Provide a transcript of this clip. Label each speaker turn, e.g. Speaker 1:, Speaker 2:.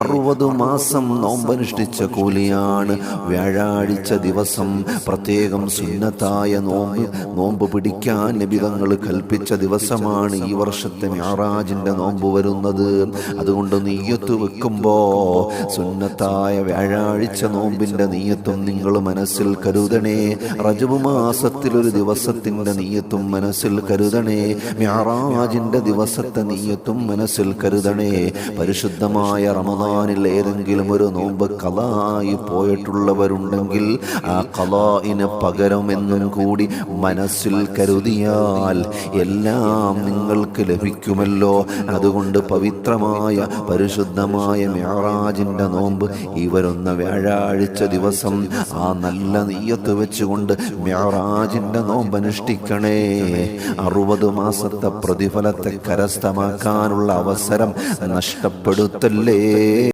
Speaker 1: 60 മാസം നോമ്പനുഷ്ഠിച്ച കൂലിയാണ്. വ്യാഴാഴ്ച ദിവസം പ്രത്യേകം സുന്നത്തായ നോമ്പ് പിടിക്കാൻ നബി തങ്ങൾ കൽപ്പിച്ച ദിവസമാണ് ഈ വർഷത്തെ മിഅ്റാജിന്റെ നോമ്പ് വരുന്നത്. അതുകൊണ്ട് നിയ്യത്ത് വെക്കുമ്പോ സുന്നത്തായ വ്യാഴാഴ്ച നോമ്പിന്റെ നിയ്യത്തും നിങ്ങൾ മനസ്സിൽ കരുതണേ. റജബ് മാസത്തിൽ ഒരു ദിവസത്തിന്റെ നിയ്യത്തും മനസ്സിൽ കരുതണേ. മിഅ്റാജിന്റെ ദിവസത്തെ നിയ്യത്തും മനസ്സിൽ കരുതണേ. പരിശുദ്ധമായ റമദാനിൽ ഏതെങ്കിലും ഒരു നോമ്പ് ഖളായി പോയിട്ടുള്ളവരുണ്ടെങ്കിൽ ആ ഖളാഇന് പകരമെന്നും കൂടി മനസ്സിൽ കരുതിയാൽ എല്ലാം നിങ്ങൾക്ക് ലഭിക്കുമല്ലോ. അതുകൊണ്ട് പവിത്രമായ പരിശുദ്ധമായ മിഅ്റാജിന്റെ നോമ്പ് ഈ വരുന്ന വ്യാഴാഴ്ച ദിവസം ആ നല്ല നിയ്യത്ത് വെച്ചുകൊണ്ട് മിഅ്റാജിന്റെ നോമ്പ് അനുഷ്ഠിക്കണേ. 60 മാസത്തെ പ്രതിഫലത്തെ കരസ്ഥമാക്കാനുള്ള അവസരം നഷ്ടപ്പെടുത്തല്ലേ.